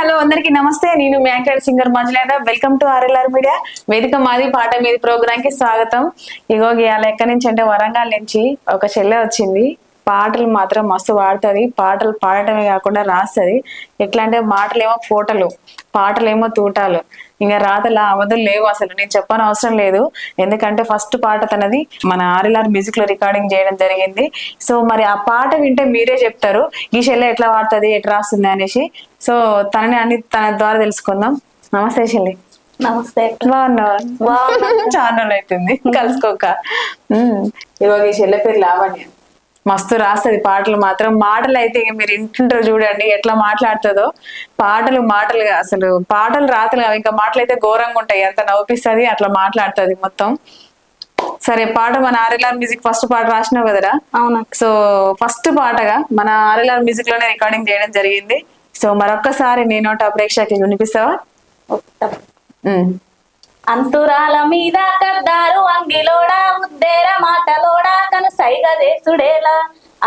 Hello అందరికి నమస్తే. నేను మీ యాంకర్ సింగర్ మంజులేద. Welcome to RLR media. వేదిక మాది పాట మీది ప్రోగ్రామ్ కి స్వాగతం. ఇగో ఇవాళ ఎక్కడి నుంచి అంటే వరంగల్ నుంచి ఒక చెల్లె వచ్చింది. పాటలు మాత్రం మస్తు పాడుతుంది. పాటలు పాడటమే కాకుండా రాస్తుంది. ఎట్లా అంటే మాటలేమో కోటలు, పాటలేమో తూటాలు. ఇంకా రాతలా అవధులు లేవు. అసలు నేను చెప్పని అవసరం లేదు. ఎందుకంటే ఫస్ట్ పాట తనది మన RLR మ్యూజిక్ లో రికార్డింగ్ చేయడం జరిగింది. సో మరి ఆ పాట వింటే మీరే చెప్తారు ఈ చెల్లె ఎట్లా పాడుతుంది, ఎట్లా రాస్తుంది అనేసి. సో తనని అన్ని తన ద్వారా తెలుసుకుందాం. నమస్తే చెల్లి. నమస్తే. బాగున్నావా? చాలా రోజులు అవుతుంది కలుసుకోక. ఇవాళ ఈ చెల్లె పేరు లావణ్య. మస్తు రాస్తుంది పాటలు మాత్రం. మాటలు అయితే మీరు ఇంటుంటారు చూడండి ఎట్లా మాట్లాడుతుందో. మాటలుగా అసలు పాటలు రాతలు కావు, ఇంకా మాటలు అయితే ఘోరంగా ఉంటాయి. అంత నవ్విస్తుంది, అట్లా మాట్లాడుతుంది మొత్తం. సరే పాట మన RLR మ్యూజిక్ ఫస్ట్ పాట రాసినావు కదరా? అవునా. సో ఫస్ట్ పాటగా మన RLR మ్యూజిక్ లోనే రికార్డింగ్ చేయడం జరిగింది. సో మరొక్కసారి నీ నోట ప్రేక్షకులు వినిపిస్తావా? అంతురాల మీద కద్దారు అంగిలోడా ఉద్దేర మాటలోడా కను సైగ చేసుడేలా.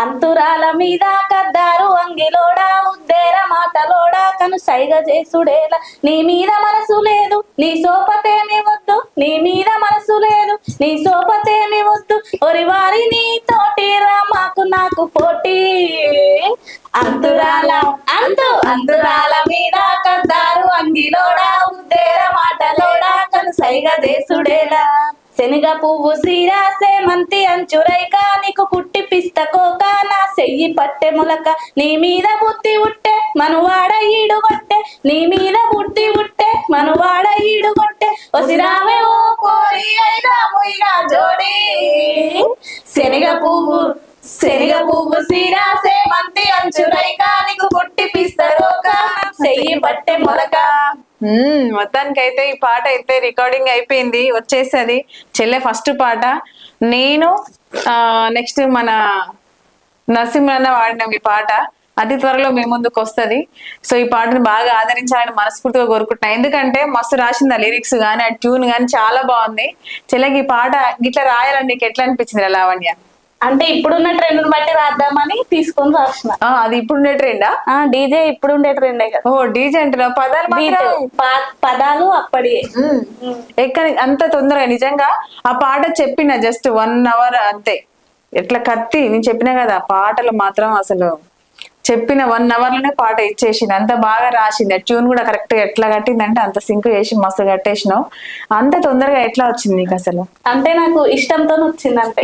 అంతురాల మీద కద్దారు అంగిలోడా ఉద్దేర మాటలోడా కను సైగ చేసుడేలా. నీ మీద మనసు లేదు నీ సోపతేమి వద్దు, నీ మీద మనసు లేదు నీ సోపతేమి వద్దు. ఒరి వారి నీ తోటి రా మాకు నాకు పోటీ. అంతురాల మీద కద్దారు అంగిలోడా ఉద్దేర మాటలోడా కను సైగ చేసుడేలా. శనగ పువ్వు సీరాసే మంతి అంచురైక నీకు పుట్టి పిస్తకోక నా సెయ్యి పట్టె మొలక. నీ మీద బుద్ధి ఉట్టే మనువాడ ఈడుగొట్టే, నీ మీద బుద్ధి ఉట్టే మనువాడ ఈడుగొట్టే. ఒసిరావే ఓ పోరి అయినా ముయిగా జోడి. శనగ పువ్వు సీరాసే మంతి అంచురైక నీకు పుట్టి పిస్తరోక సెయ్యి పట్టె మొలక. మొత్తానికైతే ఈ పాట అయితే రికార్డింగ్ అయిపోయింది, వచ్చేసది చెల్లె ఫస్ట్ పాట. నేను నెక్స్ట్ మన నరసింహన్న వాడినాం ఈ పాట. అతి త్వరలో మీ ముందుకు వస్తుంది. సో ఈ పాటను బాగా ఆదరించాలని మనస్ఫూర్తిగా కోరుకుంటున్నా. ఎందుకంటే మస్తు రాసింది ఆ లిరిక్స్ కానీ ఆ ట్యూన్ కానీ చాలా బాగుంది. చెల్లెకి ఈ పాట గిట్లా రాయాలని నీకు ఎట్లా అనిపించింది లావణ్య? అంటే ఇప్పుడున్న ట్రెండ్ బట్టి రాద్దామని తీసుకొని రాసిన. అది ఇప్పుడుండే ట్రెండా? డీజే ఇప్పుడుండే ట్రెండే కదా. ఓ డీజే అంటున్నా. పదాలు అప్పటి ఎక్కడ అంత తొందరగా నిజంగా ఆ పాట చెప్పిన జస్ట్ 1 hour అంతే. ఎట్లా కత్తి నేను చెప్పినా కదా, పాటలు మాత్రం అసలు చెప్పిన 1 hour లోనే పాట ఇచ్చేసింది. అంత బాగా రాసింది. ట్యూన్ కూడా కరెక్ట్ ఎట్లా కట్టిందంటే అంత సింక్ చేసి మస్తు కట్టేసినావు. అంత తొందరగా ఎట్లా వచ్చింది నీకు అసలు? అంటే నాకు ఇష్టంతో వచ్చింది. అంటే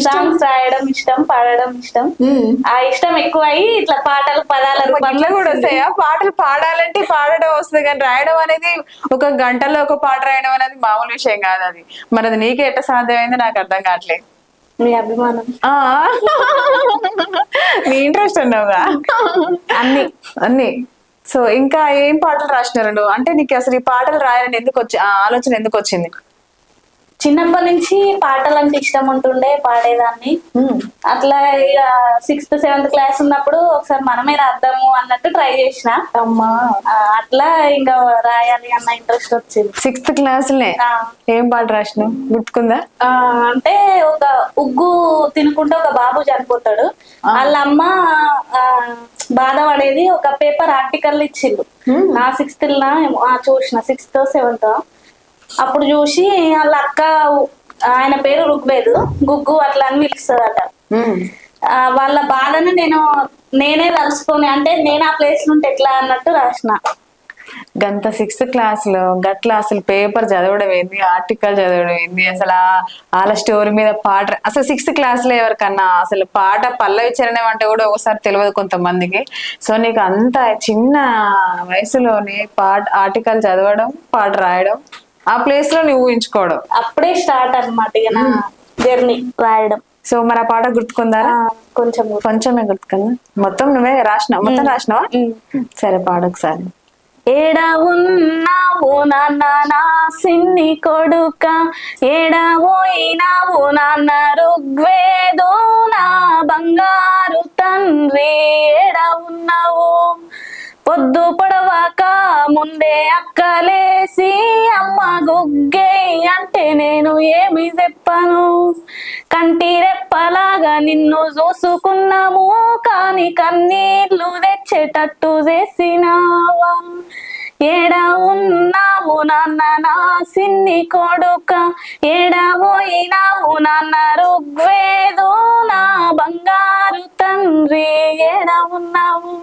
సాంగ్స్ రాయడం ఇష్టం, పాడడం ఇష్టం. ఆ ఇష్టం ఎక్కువ అయ్యి ఇట్లా పాటలు పదాలు కూడా వస్తాయా? పాటలు పాడాలంటే పాడడం వస్తుంది కానీ రాయడం అనేది ఒక గంటలో ఒక పాట రాయడం అనేది మామూలు విషయం కాదు. అది మరి అది నీకే ఎట్లా సాధ్యమైందో నాకు అర్థం కావట్లేదు. మీ అభిమానం, నీ ఇంట్రెస్ట్ ఉన్నావుగా అన్ని. సో ఇంకా ఏం పాటలు రాసినారు? అంటే నీకు అసలు ఈ పాటలు రాయాలని ఎందుకు ఆలోచన ఎందుకు వచ్చింది? చిన్నప్పటి నుంచి పాటలు అంటే ఇష్టం ఉంటుండే, పాడేదాన్ని. అట్లా ఇక 6th 7th క్లాస్ ఉన్నప్పుడు ఒకసారి మనమే రాద్దాము అన్నట్టు ట్రై చేసిన. అట్లా ఇంకా రాయాలి అన్న ఇంట్రెస్ట్ వచ్చింది. 6th క్లాస్లే ఏం పాట రాసినావు గుర్తుకుందా? అంటే ఒక ఉగ్గు తినుకుంటే ఒక బాబు చనిపోతాడు. వాళ్ళ అమ్మ బాధపడేది ఒక పేపర్ ఆర్టికల్ ఇచ్చిండు. నా 6th చూసిన 6th 7th అప్పుడు చూసి వాళ్ళ అక్క, ఆయన పేరు రుగ్వేదు, గుగ్గు అట్లా అని పిలుస్తుందట. వాళ్ళ బాధను నేనే తలుసుకొని, అంటే నేను ఆ ప్లేస్ నుండి ఎట్లా అన్నట్టు రాసిన. గంత 6th క్లాస్ లో గట్ల అసలు పేపర్ చదవడం ఏంది, ఆర్టికల్ చదవడం ఏంది, అసలు వాళ్ళ స్టోరీ మీద పాట. అసలు 6th క్లాస్ లో ఎవరికన్నా అసలు పాట పల్లవి చరణం అంటే కూడా ఒకసారి తెలియదు కొంతమందికి. సో నీకు అంత చిన్న వయసులోనే ఆర్టికల్ చదవడం, పాట రాయడం, ఆ ప్లేస్ లో నువ్వు ఊహించుకోవడం అప్పుడే స్టార్ట్ అన్నమాట నా జర్నీ రాయడం. సో మరి ఆ పాట గుర్తుకుందా? కొంచెమే గుర్తుకుందా? మొత్తం నువ్వే రాసినావు? మొత్తం రాసినావా? సరే పాడు ఒకసారి. ఏడా ఉన్నావు నాన్న నా సిన్ని కొడుక, ఏడా పోయినావు నాన్న రుగ్వేదు నా బంగారు తండ్రి, ఏడా ఉన్నావు? పొద్దు పొడవాక ముందే అక్కలేసి అమ్మ గుగ్గే అంటే నేను ఏమి చెప్పను. కంటి రెప్పలాగా నిన్ను చూసుకున్నాము కానీ కళ్ళలోని కన్నీళ్లు తెచ్చేటట్టు చేసినావా ఏడా ఉన్నావు నాన్న నా సిన్ని కొడుక ఏడా పోయినావు నాన్న ఋగ్వేదు నా బంగారు తండ్రి ఏడా ఉన్నావు.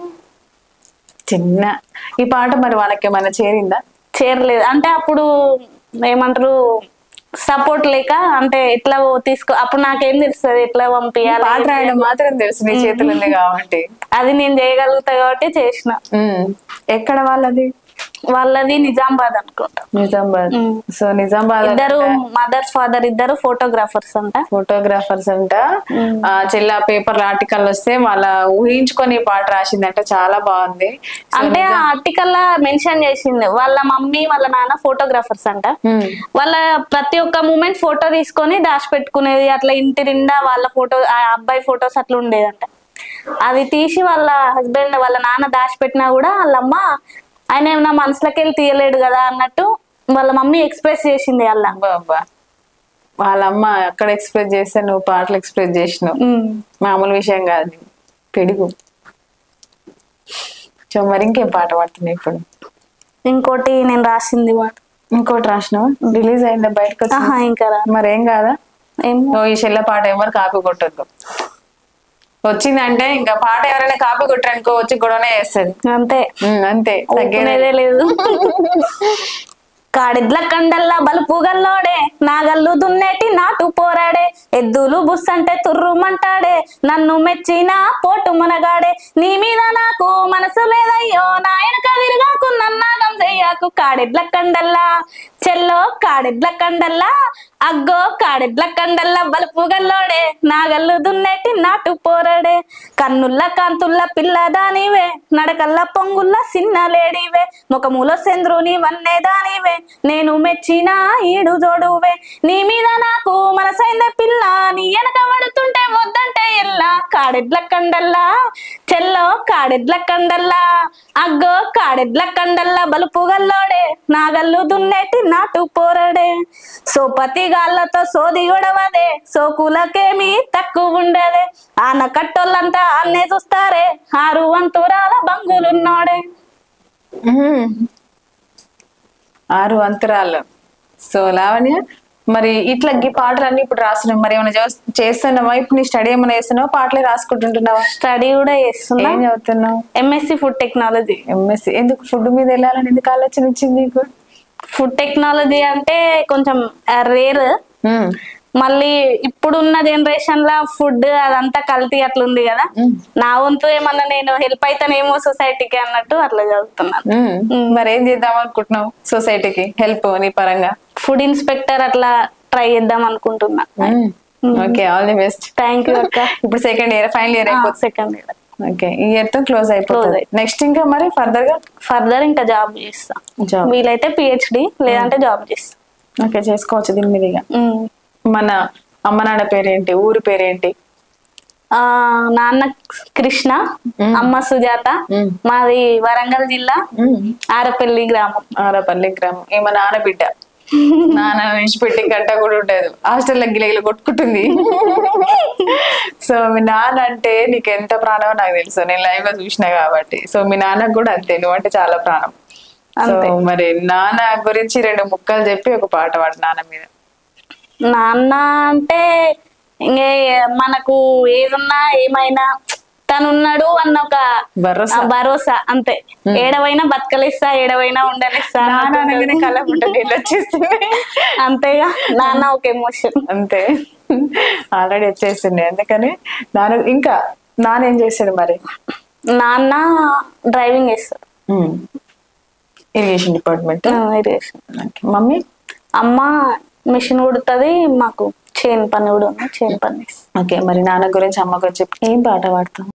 చిన్న ఈ పాట మరి వాళ్ళకి ఏమైనా చేరిందా? చేరలేదు. అంటే అప్పుడు ఏమంటారు సపోర్ట్ లేక, అంటే ఎట్లా తీసుకో అప్పుడు నాకేం తెలుస్తుంది ఎట్లా పంపించాలి. పాట రాయడం మాత్రం తెలుసు నీ చేతులు ఉంది కాబట్టి, అది నేను చేయగలుగుతా కాబట్టి చేసిన. ఎక్కడ వాళ్ళది? వాళ్ళది నిజామాబాద్ అనుకుంటా. నిజామాబాద్. సో నిజామాబాద్ ఇద్దరు మదర్ ఫాదర్ ఇద్దరు ఫోటోగ్రాఫర్స్ అంట. ఫోటోగ్రాఫర్స్ అంట. చెల్ల పేపర్ ఆర్టికల్ వస్తే వాళ్ళ ఊహించుకొని పాట రాసిందంట, చాలా బాగుంది. అంటే ఆ ఆర్టికల్ లా మెన్షన్ చేసింది వాళ్ళ మమ్మీ వాళ్ళ నాన్న ఫోటోగ్రాఫర్స్ అంట. వాళ్ళ ప్రతి ఒక్క మూమెంట్ ఫోటో తీసుకొని దాచి పెట్టుకునేది, అట్లా ఇంటి నిండా వాళ్ళ ఫోటో ఆ అబ్బాయి ఫొటోస్ అట్లా ఉండేదంట. అది తీసి వాళ్ళ హస్బెండ్ వాళ్ళ నాన్న దాచిపెట్టినా కూడా వాళ్ళమ్మ ఆయన ఏమన్నా మనసులోకి వెళ్ళి తీయలేడు కదా అన్నట్టు వాళ్ళ మమ్మీ ఎక్స్ప్రెస్ చేసింది. వాళ్ళ అమ్మ అక్కడ ఎక్స్ప్రెస్ చేస్తే నువ్వు పాటలు ఎక్స్ప్రెస్ చేసినావు, మామూలు విషయం కాదు. పెడుగు. సో మరి ఇంకేం పాట పాడుతున్నావు ఇప్పుడు? ఇంకోటి నేను రాసింది పాట. ఇంకోటి రాసినావా? రిలీజ్ అయిందా బయటకు? ఇంకా మరేం కాదా? నువ్వు ఈ చెల్ల పాట ఎవరు కాపీ కొట్టద్దు. వచ్చిందంటే ఇంకా పాట ఎవరైనా కాపీ కొట్టారనుకో వచ్చి గొడవనే చేస్తుంది. అంతే అంతే, తగ్గేదే లేదు. కాడిద్ల కండల్లా బలుపు గల్లోడే నాగల్లు దున్నేటి నాటు పోరాడే ఎద్దులు బుస్సంటే తుర్రుమంటాడే నన్ను మెచ్చిన పోటు మునగాడే నీ మీద నాకు మనసు లేదయ్యో నాయన కదిరిగాకు నన్నాగం చెయ్యాకు కాడిద్ల కండల్లా చెల్లో కాడిద్ల కండల్లా అగ్గో కాడిద్ల కండల్లా బలుపు గల్లోడే నాగల్లు దున్నేటి నాటు పోరాడే కన్నుల్ల కాంతుల్ల పిల్లదానివే నడకల్ల పొంగుల్ల సిన్న లేడివే ముఖములో చంద్రుని వన్నేదానివే నేను మెచ్చిన ఈడు జోడువే నీ మీద నాకు మనసైందే పిల్ల నీ వెనక పడుతుంటే వద్దంటే ఎల్లా కాడెడ్ల కండల్లా చెల్లో కాడెడ్ల కండల్లా అగ్గో కాడెడ్ల కండల్లా బలుపు గల్లోడే నాగల్లు దున్నేటి నాటు పోరడే సోపతి గాళ్ళతో సోది గొడవదే సోకులకేమి తక్కువ ఉండేదే ఆన కట్టోళ్ళంతా అన్నే చూస్తారే 6 వంతురాల బంగులున్నోడే. 6 అంతరాలు. సో లావణ్య, మరి ఇట్లా ఈ పాటలన్నీ ఇప్పుడు రాస్తున్నావు, మరి ఏమైనా చేస్తున్నావా? ఇప్పుడు నీ స్టడీ ఏమైనా చేస్తున్నావా? పాటలే రాసుకుంటుంటున్నావా? స్టడీ కూడా చేస్తున్నా. ఏం చదువుతున్నావు? MSc food technology. ఎంఎస్సి. ఎందుకు ఫుడ్ మీద వెళ్ళాలని ఎందుకు ఆలోచన వచ్చింది నీకు? ఫుడ్ టెక్నాలజీ అంటే కొంచెం రేర్, మళ్ళీ ఇప్పుడున్న జనరేషన్ లా ఫుడ్ అదంతా కల్తీ అట్లుంది కదా, నా వంతు ఏమన్నా నేను హెల్ప్ అయితేనేమో సొసైటీకి అన్నట్టు అట్లా చదువుతున్నాను. మరి ఏం చేద్దాం అనుకుంటున్నావు సొసైటీకి హెల్ప్ నీ పరంగా? ఫుడ్ ఇన్స్పెక్టర్ అట్లా ట్రై చేద్దాం అనుకుంటున్నా. Okay, all the best. Thank you అక్క. ఇప్పుడు సెకండ్ ఇయర్, ఫైనల్ ఇయర్ అయిపోతుంది. Second year. ఓకే, ఈ ఇయర్ తో క్లోజ్ అయిపోతుంది. నెక్స్ట్ ఇంకా మరి ఫర్దర్ ఇంకా జాబ్ చేస్తా. వీలైతే పిహెచ్డి లేదంటే జాబ్ చేస్తా. ఓకే, చేసుకోవచ్చు దీని మీద. మన అమ్మ నాన్న పేరేంటి, ఊరు పేరేంటి? నాన్న కృష్ణ, అమ్మ సుజాత. మాది వరంగల్ జిల్లా, ఆరపల్లి గ్రామం. ఆరపల్లి గ్రామం. ఏమో నాన్న బిడ్డ. నాన్న విడిచిపెట్టి గంట కూడా ఉండదు, హాస్టల్లో గిలగిల కొట్టుకుంటుంది. సో మీ నాన్న అంటే నీకు ఎంత ప్రాణమో నాకు తెలుసు, నేను లైవ్ గా చూసినా కాబట్టి. సో మీ నాన్నకు కూడా అంతే, నువ్వు అంటే చాలా ప్రాణం. సో మరి నాన్న గురించి 2 ముక్కలు చెప్పి ఒక పాట పాడు నాన్న మీద. నాన్న అంటే ఇంకే మనకు ఏదున్నా ఏమైనా తనున్నాడు అన్న ఒక భరోసా అంతే. ఏడవైనా బతకలిస్తా, ఏడవైనా ఉండలిస్తా, అంతేగా. నాన్న ఒక ఎమోషన్ అంతే, ఆల్రెడీ వచ్చేసింది. అందుకని ఇంకా నాన్న ఏం చేస్తాడు మరి? నాన్న డ్రైవింగ్ చేస్తాడు, ఇరిగేషన్ డిపార్ట్మెంట్. ఇరిగేషన్. మమ్మీ? అమ్మ మిషన్ కుడుతుంది, మాకు చేను పని కూడా ఉంది, చేను పని. ఓకే, మరి నాన్న గురించి అమ్మ గురించి ఏం పాట పాడతాం?